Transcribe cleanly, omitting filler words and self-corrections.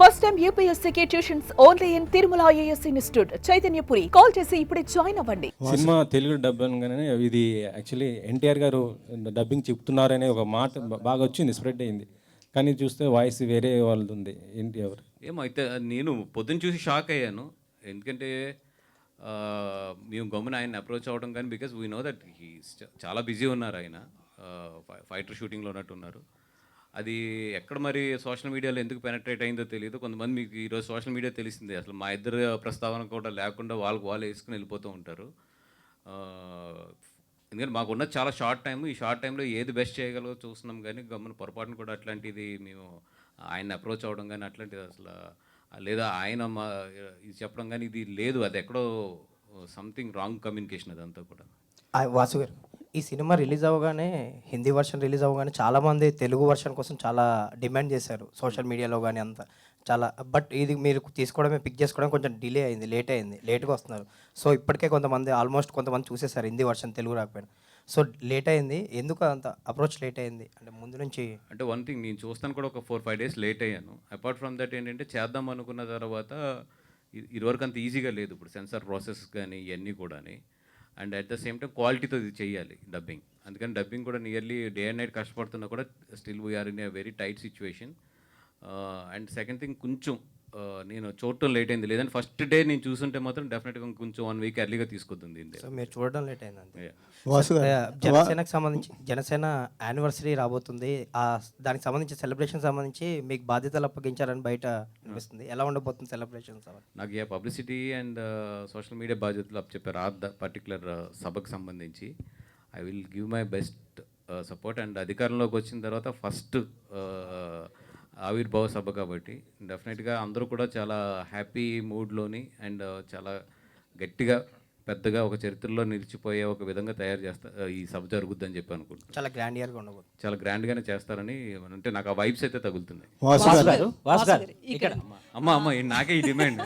First time యూపీఎస్సీకి tuitions only in Tirumala IAS institute Chaitanyapuri. Call చేసి ఇప్పుడే జాయిన్ అవ్వండి. సినిమా తెలుగు డబ్ అనగానే ఇది యాక్చువల్లీ ఎన్టీఆర్ గారు డబ్బింగ్ చెప్తున్నారనే ఒక మాట బాగా వచ్చింది, స్ప్రెడ్ అయింది. కానీ చూస్తే వాయిస్ వేరే వాళ్ళది ఉంది. ఏంటి ఎవరు? ఏమో అయితే నేను పొద్దున్న చూసి షాక్ అయ్యాను. ఎందుకంటే మేము గమ్మున ఆయన అప్రోచ్ అవ్వడం కానీ బికాజ్ వీ నో దట్ చాలా బిజీ ఉన్నారు ఆయన, ఫైటర్ షూటింగ్లో ఉన్నట్టున్నారు. అది ఎక్కడ మరి సోషల్ మీడియాలో ఎందుకు పెనట్రేట్ అయిందో తెలియదు. కొంతమంది మీకు ఈరోజు సోషల్ మీడియా తెలిసిందే, అసలు మా ఇద్దరు ప్రస్తావన కూడా లేకుండా వాళ్ళకు వాళ్ళు వేసుకుని వెళ్ళిపోతూ ఉంటారు. ఎందుకంటే మాకున్నది చాలా షార్ట్ టైం. ఈ షార్ట్ టైంలో ఏది బెస్ట్ చేయగలగో చూస్తున్నాం, కానీ గమ్మున పొరపాటును కూడా అట్లాంటిది మేము ఆయన అప్రోచ్ అవ్వడం కానీ అట్లాంటిది అసలు లేదా ఆయన మా ఇది చెప్పడం కానీ ఇది లేదు. అది ఎక్కడో సంథింగ్ రాంగ్ కమ్యూనికేషన్ అదంతా కూడా. వాసు గారు, ఈ సినిమా రిలీజ్ అవ్వగానే హిందీ వర్షన్ రిలీజ్ అవ్వగానే చాలామంది తెలుగు వర్షన్ కోసం చాలా డిమాండ్ చేశారు సోషల్ మీడియాలో కానీ అంతా చాలా. బట్ ఇది మీరు తీసుకోవడమే, పిక్ చేసుకోవడం కొంచెం డిలే అయింది, లేట్గా వస్తున్నారు. సో ఇప్పటికే కొంతమంది చూసేశారు హిందీ వర్షన్, తెలుగు రాకపోయినా. సో లేట్ అయింది, ఎందుకు అంత అప్రోచ్ లేట్ అయింది అంటే ముందు నుంచి? అంటే వన్ థింగ్, నేను చూస్తాను కూడా ఒక 4-5 డేస్ లేట్ అయ్యాను. అపార్ట్ ఫ్రమ్ దట్ ఏంటంటే చేద్దాం అనుకున్న తర్వాత ఇదివరకు అంత ఈజీగా లేదు. ఇప్పుడు సెన్సార్ ప్రాసెస్ కానీ ఇవన్నీ కూడా, and at the same time క్వాలిటీతో ఇది చేయాలి డబ్బింగ్. అందుకని డబ్బింగ్ కూడా నియర్లీ డే అండ్ నైట్ కష్టపడుతున్నా కూడా still we are in a very tight situation. And second thing, కొంచెం నేను చూడటం లేట్ అయింది. లేదంటే ఫస్ట్ డే నేను చూసుంటే మాత్రం డెఫినెట్గా కొంచెం 1 వీక్ ఎర్లీగా తీసుకొద్ది. సో మీరు చూడడం లేట్ అయింది అంతే. వాసు గారు, జనసేనకు సంబంధించి జనసేన యానివర్సరీ రాబోతుంది. దానికి సంబంధించి సెలబ్రేషన్ సంబంధించి మీకు బాధ్యతలు అప్పగించారని బయట అనిపిస్తుంది. ఎలా ఉండబోతుంది సెలబ్రేషన్స్? నాకు పబ్లిసిటీ అండ్ సోషల్ మీడియా బాధ్యతలు అప్పచెప్పారు ఆ పర్టికులర్ సభకు సంబంధించి. I will give my best support. And అధికారంలోకి వచ్చిన తర్వాత ఫస్ట్ ఆవిర్భావ సభ కాబట్టి డెఫినెట్గా అందరూ కూడా చాలా హ్యాపీ మూడ్లోని అండ్ చాలా గట్టిగా పెద్దగా ఒక చరిత్రలో నిలిచిపోయే ఒక విధంగా తయారు ఈ సభ జరుగుద్దని చెప్పి అనుకుంటున్నాను. చాలా గ్రాండియర్గా ఉండబోతుంది, చాలా గ్రాండ్గానే చేస్తారని అంటే నాకు ఆ వైబ్స్ అయితే తగులుతున్నాయి. వాసు గారు, అమ్మ నాకే ఈ డిమాండ్.